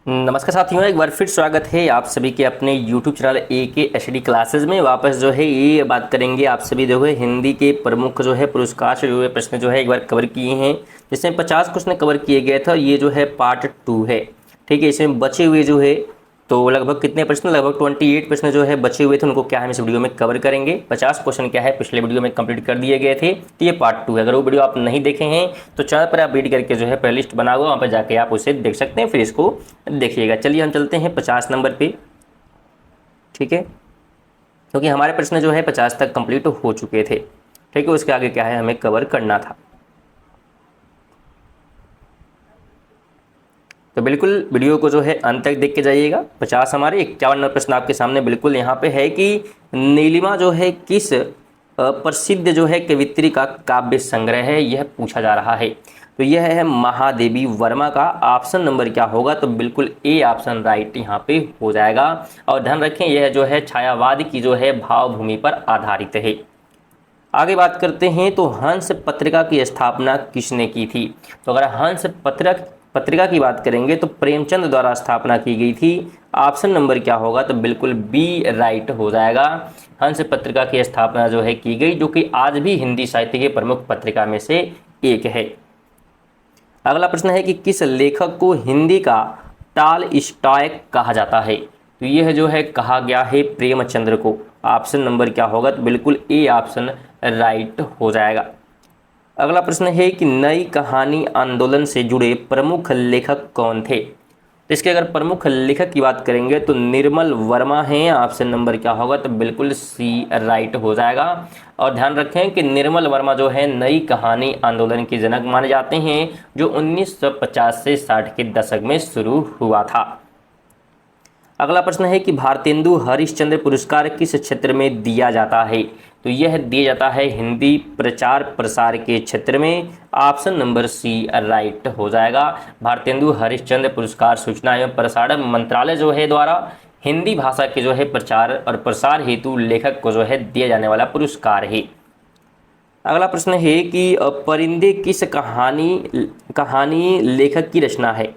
नमस्कार साथियों, एक बार फिर स्वागत है आप सभी के अपने YouTube चैनल AKHD क्लासेस में। वापस जो है ये बात करेंगे आप सभी जो है हिंदी के प्रमुख जो है पुरस्कार से जुड़े प्रश्न जो है एक बार कवर किए हैं, जिसमें 50 क्वेश्चन कवर किए गए थे और ये जो है पार्ट 2 है। ठीक है, इसमें बचे हुए जो है तो लगभग कितने प्रश्न, लगभग 28 प्रश्न जो है बचे हुए थे, उनको क्या हम इस वीडियो में कवर करेंगे। 50 क्वेश्चन क्या है पिछले वीडियो में कंप्लीट कर दिए गए थे, तो ये पार्ट 2 है। अगर वो वीडियो आप नहीं देखे हैं तो चैनल पर आप रीड करके जो है प्ले लिस्ट बना हुआ, वहाँ पर जाके आप उसे देख सकते हैं, फिर इसको देखिएगा। चलिए हम चलते हैं 50 नंबर पे। ठीक है, क्योंकि हमारे प्रश्न जो है 50 तक कंप्लीट हो चुके थे। ठीक है, उसके आगे क्या है हमें कवर करना था। तो बिल्कुल वीडियो को जो है अंत तक देख के जाइएगा। 50 हमारे 51 नंबर प्रश्न आपके सामने बिल्कुल यहाँ पे है कि नीलिमा जो है किस प्रसिद्ध जो है कवित्री का काव्य संग्रह है, यह पूछा जा रहा है। तो यह है महादेवी वर्मा का। ऑप्शन नंबर क्या होगा, तो बिल्कुल ए ऑप्शन राइट यहाँ पे हो जाएगा। और ध्यान रखें यह जो है छायावाद की जो है भावभूमि पर आधारित है। आगे बात करते हैं तो हंस पत्रिका की स्थापना किसने की थी। तो अगर हंस पत्रिका की बात करेंगे तो प्रेमचंद द्वारा स्थापना की गई थी। ऑप्शन नंबर क्या होगा, तो बिल्कुल बी राइट हो जाएगा। हंस पत्रिका की स्थापना जो है की गई, जो कि आज भी हिंदी साहित्य के प्रमुख पत्रिका में से एक है। अगला प्रश्न है कि किस लेखक को हिंदी का टॉलस्टॉय कहा जाता है। तो यह जो है कहा गया है प्रेमचंद्र को। ऑप्शन नंबर क्या होगा, तो बिल्कुल ए ऑप्शन राइट हो जाएगा। अगला प्रश्न है कि नई कहानी आंदोलन से जुड़े प्रमुख लेखक कौन थे। तो इसके अगर प्रमुख लेखक की बात करेंगे तो निर्मल वर्मा हैं। ऑप्शन नंबर क्या होगा, तो बिल्कुल सी राइट हो जाएगा। और ध्यान रखें कि निर्मल वर्मा जो है नई कहानी आंदोलन के जनक माने जाते हैं, जो 1950 से 60 के दशक में शुरू हुआ था। अगला प्रश्न है कि भारतेंदु हरिश्चंद्र पुरस्कार किस क्षेत्र में दिया जाता है। तो यह दिया जाता है हिंदी प्रचार प्रसार के क्षेत्र में। ऑप्शन नंबर सी राइट हो जाएगा। भारतेंदु हरिश्चंद्र पुरस्कार सूचना एवं प्रसारण मंत्रालय जो है द्वारा हिंदी भाषा के जो है प्रचार और प्रसार हेतु लेखक को जो है दिया जाने वाला पुरस्कार है। अगला प्रश्न है कि परिंदे किस कहानी लेखक की रचना है।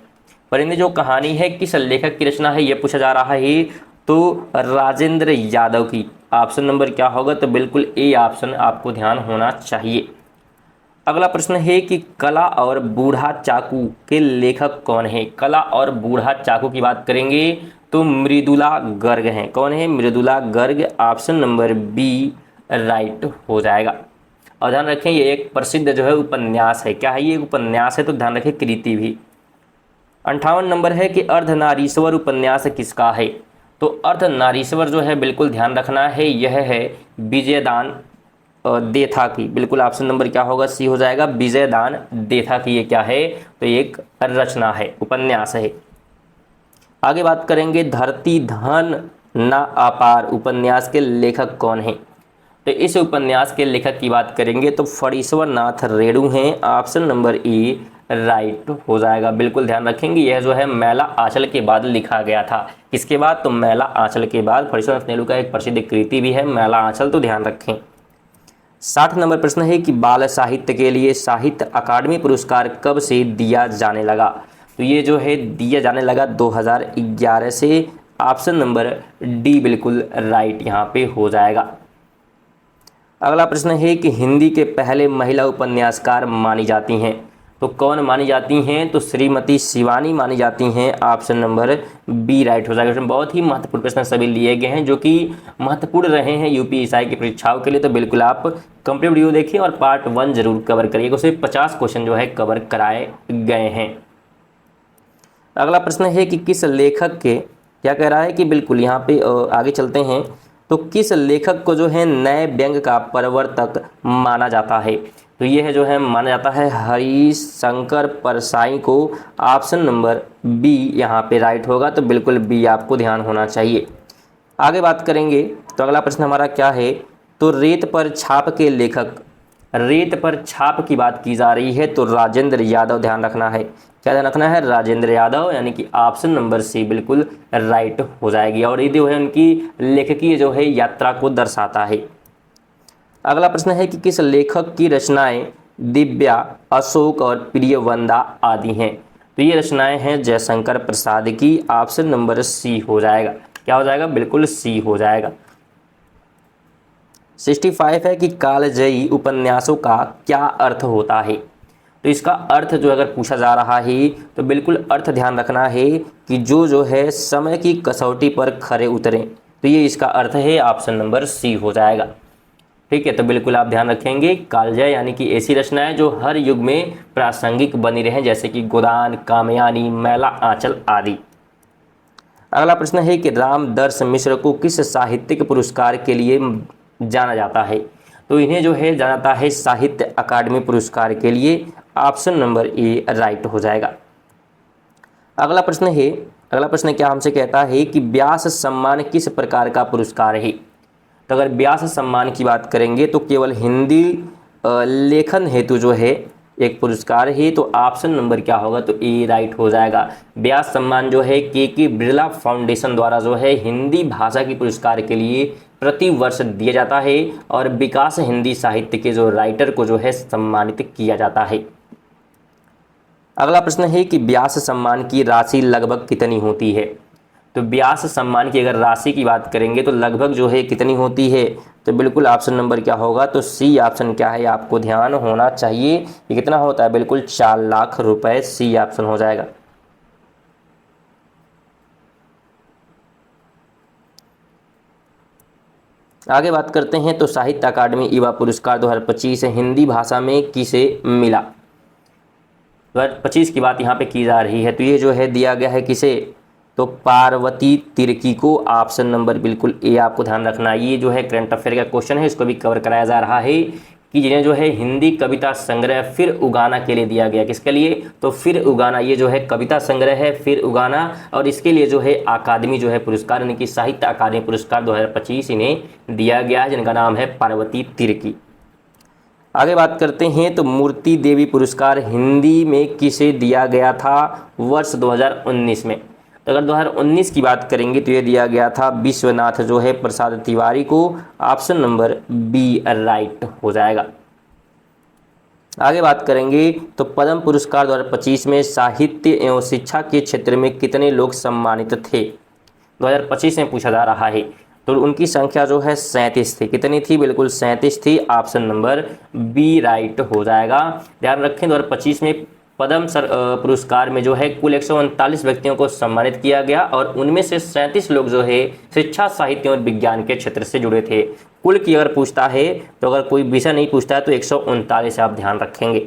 परिंदे जो कहानी है किस लेखक की रचना है, यह पूछा जा रहा है। तो राजेंद्र यादव की। ऑप्शन नंबर क्या होगा, तो बिल्कुल ए ऑप्शन आपको ध्यान होना चाहिए। अगला प्रश्न है कि कला और बूढ़ा चाकू के लेखक कौन है। कला और बूढ़ा चाकू की बात करेंगे तो मृदुला गर्ग हैं। कौन है, Mridula Garg. Option number B right हो जाएगा। और ध्यान रखें ये एक प्रसिद्ध जो है उपन्यास है। क्या है, ये उपन्यास है, तो ध्यान रखें कृति भी। 58 नंबर है कि अर्धनारीश्वर उपन्यास किसका है। तो अर्धनारीश्वर जो है बिल्कुल ध्यान रखना है, यह है विजयदान देथा की। बिल्कुल ऑप्शन नंबर क्या होगा, सी हो जाएगा। विजयदान देथा की ये क्या है, तो एक रचना है, उपन्यास है। आगे बात करेंगे धरती धन ना अपार उपन्यास के लेखक कौन है। तो इस उपन्यास के लेखक की बात करेंगे तो फणीश्वर नाथ रेणु हैं। ऑप्शन नंबर ई राइट हो जाएगा। बिल्कुल ध्यान रखेंगे यह जो है मैला आंचल के बाद लिखा गया था। किसके बाद, तो मैला आंचल के बाद। फणीश्वर नाथ रेणु का एक प्रसिद्ध कृति भी है मैला आंचल, तो ध्यान रखें। 60 नंबर प्रश्न है कि बाल साहित्य के लिए साहित्य अकादमी पुरस्कार कब से दिया जाने लगा। तो ये जो है दिया जाने लगा 2011 से। ऑप्शन नंबर डी बिल्कुल राइट यहाँ पे हो जाएगा। अगला प्रश्न है कि हिंदी के पहले महिला उपन्यासकार मानी जाती हैं। तो कौन मानी जाती हैं, तो श्रीमती शिवानी मानी जाती हैं। ऑप्शन नंबर बी राइट हो जाएगा। इसमें बहुत ही महत्वपूर्ण प्रश्न सभी लिए गए हैं, जो कि महत्वपूर्ण रहे हैं यूपीएससी की परीक्षाओं के लिए। तो बिल्कुल आप कंप्लीट वीडियो देखिए और पार्ट 1 जरूर कवर करिएगा। उसमें 50 क्वेश्चन जो है कवर कराए गए हैं। अगला प्रश्न है कि किस लेखक के, क्या कह रहा है कि बिल्कुल यहाँ पे आगे चलते हैं, तो किस लेखक को जो है नए व्यंग्य का प्रवर्तक माना जाता है। तो यह जो है माना जाता है हरिशंकर परसाई को। ऑप्शन नंबर बी यहाँ पे राइट होगा। तो बिल्कुल बी आपको ध्यान होना चाहिए। आगे बात करेंगे तो अगला प्रश्न हमारा क्या है, तो रेत पर छाप के लेखक, रेत पर छाप की बात की जा रही है तो राजेंद्र यादव ध्यान रखना है। क्या ध्यान रखना है, राजेंद्र यादव, यानी कि ऑप्शन नंबर सी बिल्कुल राइट हो जाएगी। और ये जो है उनकी लेखकीय जो है यात्रा को दर्शाता है। अगला प्रश्न है कि किस लेखक की रचनाएं दिव्या, अशोक और प्रियवंदा आदि हैं। तो ये रचनाएं हैं जयशंकर प्रसाद की। ऑप्शन नंबर सी हो जाएगा। क्या हो जाएगा? बिल्कुल सी हो जाएगा। 65 है कि कालजयी उपन्यासों का क्या अर्थ होता है। तो इसका अर्थ जो अगर पूछा जा रहा है तो बिल्कुल अर्थ ध्यान रखना है कि जो है समय की कसौटी पर खरे उतरें। तो ये इसका अर्थ है। ऑप्शन नंबर सी हो जाएगा। ठीक है, तो बिल्कुल आप ध्यान रखेंगे कालजय यानी कि ऐसी रचनाएं जो हर युग में प्रासंगिक बनी रहें, जैसे कि गोदान, कामयानी, मैला आंचल आदि। अगला प्रश्न है कि रामदर्श मिश्र को किस साहित्यिक पुरस्कार के लिए जाना जाता है। तो इन्हें जो है जाना जाता है साहित्य अकादमी पुरस्कार के लिए। ऑप्शन नंबर ए राइट हो जाएगा। अगला प्रश्न क्या हमसे कहता है कि व्यास सम्मान किस प्रकार का पुरस्कार है। तो अगर व्यास सम्मान की बात करेंगे तो केवल हिंदी लेखन हेतु जो है एक पुरस्कार है। तो ऑप्शन नंबर क्या होगा? तो ए राइट हो जाएगा। व्यास सम्मान जो है के बिरला फाउंडेशन द्वारा जो है हिंदी भाषा की पुरस्कार के लिए प्रति वर्ष दिया जाता है और विकास हिंदी साहित्य के जो राइटर को जो है सम्मानित किया जाता है। अगला प्रश्न है कि व्यास सम्मान की राशि लगभग कितनी होती है। तो व्यास सम्मान की अगर राशि की बात करेंगे तो लगभग जो है कितनी होती है। तो बिल्कुल ऑप्शन नंबर क्या होगा? तो सी ऑप्शन क्या है, आपको ध्यान होना चाहिए। ये कितना होता है? बिल्कुल 4 लाख रुपए। सी ऑप्शन हो जाएगा। आगे बात करते हैं तो साहित्य अकादमी युवा पुरस्कार 2025 हिंदी भाषा में किसे मिला। 2025 की बात यहाँ पे की जा रही है। तो ये जो है दिया गया है किसे? तो पार्वती तिर्की को। ऑप्शन नंबर बिल्कुल ए आपको ध्यान रखना है। ये जो है करंट अफेयर का क्वेश्चन है, इसको भी कवर कराया जा रहा है कि जिन्हें जो है हिंदी कविता संग्रह फिर उगाना के लिए दिया गया। किसके लिए? तो फिर उगाना। ये जो है कविता संग्रह है फिर उगाना, और इसके लिए जो है अकादमी जो है पुरस्कार यानी कि साहित्य अकादमी पुरस्कार 2025 इन्हें दिया गया है, जिनका नाम है पार्वती तिर्की। आगे बात करते हैं तो मूर्ति देवी पुरस्कार हिंदी में किसे दिया गया था वर्ष 2019 में। तो अगर 2019 की बात करेंगे तो ये दिया गया था विश्वनाथ जो है प्रसाद तिवारी को। ऑप्शन नंबर बी राइट हो जाएगा। आगे बात करेंगे तो पद्म पुरस्कार 2025 में साहित्य एवं शिक्षा के क्षेत्र में कितने लोग सम्मानित थे। 2025 में पूछा जा रहा है। तो उनकी संख्या जो है 37 थी। कितनी थी? बिल्कुल 37 थी। ऑप्शन नंबर बी राइट हो जाएगा। ध्यान रखें 2025 में पद्म पुरस्कार में जो है कुल 139 व्यक्तियों को सम्मानित किया गया और उनमें से 37 लोग जो है शिक्षा, साहित्य और विज्ञान के क्षेत्र से जुड़े थे। कुल की अगर पूछता है तो अगर कोई विषय नहीं पूछता है तो 139 आप ध्यान रखेंगे।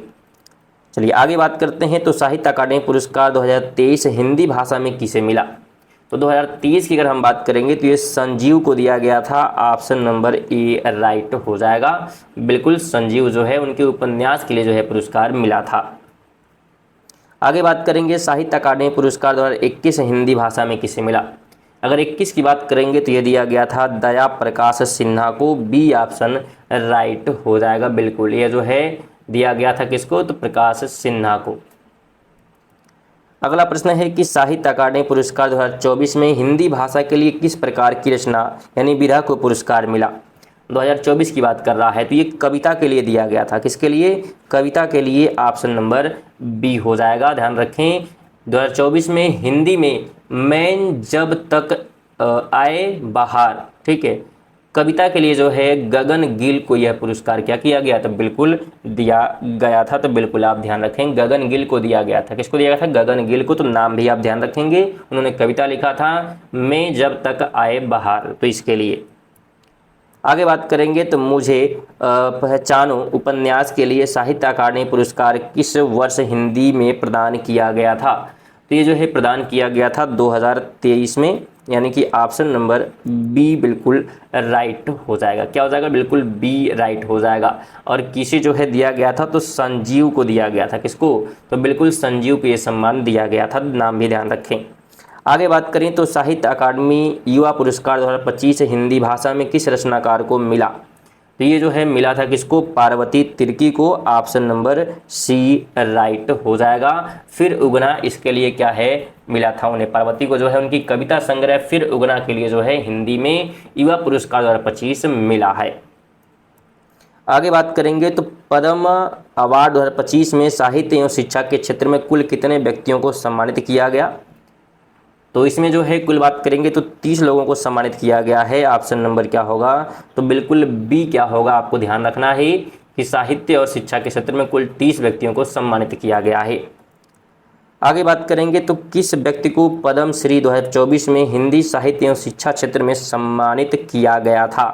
चलिए आगे बात करते हैं तो साहित्य अकादमी पुरस्कार 2023 हिंदी भाषा में किसे मिला। तो 2023 की अगर हम बात करेंगे तो ये संजीव को दिया गया था। ऑप्शन नंबर ए राइट हो जाएगा। बिल्कुल संजीव जो है उनके उपन्यास के लिए जो है पुरस्कार मिला था। आगे बात करेंगे साहित्य अकादमी पुरस्कार 2021 हिंदी भाषा में किसे मिला। अगर 21 की बात करेंगे तो ये दिया गया था दया प्रकाश सिन्हा को। बी ऑप्शन राइट हो जाएगा। बिल्कुल ये जो है दिया गया था किसको? तो प्रकाश सिन्हा को। अगला प्रश्न है कि साहित्य अकादमी पुरस्कार 2024 में हिंदी भाषा के लिए किस प्रकार की रचना यानी विरह को पुरस्कार मिला। 2024 की बात कर रहा है तो ये कविता के लिए दिया गया था। किसके लिए? कविता के लिए। ऑप्शन नंबर बी हो जाएगा। ध्यान रखें 2024 में हिंदी में मैं जब तक आए बाहर, ठीक है, कविता के लिए जो है गगन गिल को यह पुरस्कार क्या किया गया था? बिल्कुल दिया गया था। तो बिल्कुल आप ध्यान रखें गगन गिल को दिया गया था। किसको दिया गया था? गगन गिल को। तो नाम भी आप ध्यान रखेंगे। उन्होंने कविता लिखा था मैं जब तक आए बाहर, तो इसके लिए। आगे बात करेंगे तो मुझे पहचानो उपन्यास के लिए साहित्य अकादमी पुरस्कार किस वर्ष हिंदी में प्रदान किया गया था। तो ये जो है प्रदान किया गया था 2023 में, यानी कि ऑप्शन नंबर बी बिल्कुल राइट हो जाएगा। क्या हो जाएगा? बिल्कुल बी राइट हो जाएगा। और किसे जो है दिया गया था? तो संजीव को दिया गया था। किसको? तो बिल्कुल संजीव को ये सम्मान दिया गया था। नाम भी ध्यान रखें। आगे बात करें तो साहित्य अकादमी युवा पुरस्कार 2025 हिंदी भाषा में किस रचनाकार को मिला। तो ये जो है मिला था किसको? पार्वती तिर्की को। ऑप्शन नंबर सी राइट हो जाएगा। फिर उगना इसके लिए क्या है? मिला था उन्हें। पार्वती को जो है उनकी कविता संग्रह फिर उगना के लिए जो है हिंदी में युवा पुरस्कार 2025 मिला है। आगे बात करेंगे तो पद्म अवार्ड 2025 में साहित्य एवं शिक्षा के क्षेत्र में कुल कितने व्यक्तियों को सम्मानित किया गया? तो इसमें जो है कुल बात करेंगे तो 30 लोगों को सम्मानित किया गया है। ऑप्शन नंबर क्या होगा? तो बिल्कुल बी क्या होगा, आपको ध्यान रखना है कि साहित्य और शिक्षा के क्षेत्र में कुल 30 व्यक्तियों को सम्मानित किया गया है। आगे बात करेंगे तो किस व्यक्ति को पद्म श्री 2024 में हिंदी साहित्य एवं शिक्षा क्षेत्र में सम्मानित किया गया था?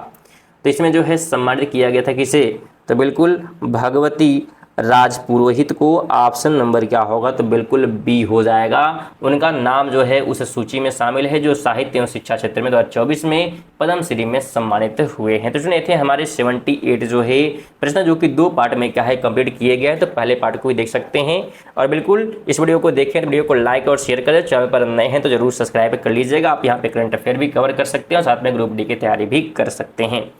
तो इसमें जो है सम्मानित किया गया था किसे? तो बिल्कुल भगवती राजपुरोहित को। ऑप्शन नंबर क्या होगा? तो बिल्कुल बी हो जाएगा। उनका नाम जो है उस सूची में शामिल है जो साहित्य एवं शिक्षा क्षेत्र में 2024 में पद्मश्री में सम्मानित हुए हैं। तो सुनिए थे हमारे 78 जो है प्रश्न जो कि 2 पार्ट में क्या है कंप्लीट किए गए हैं। तो पहले पार्ट को भी देख सकते हैं और बिल्कुल इस वीडियो को देखें, वीडियो को लाइक और शेयर करें। चैनल पर नए हैं तो जरूर सब्सक्राइब कर लीजिएगा। आप यहाँ पे करंट अफेयर भी कवर कर सकते हैं और साथ में ग्रुप डी की तैयारी भी कर सकते हैं।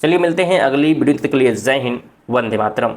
चलिए मिलते हैं अगली वीडियो तक के लिए। जय हिंद, वंदे मातरम।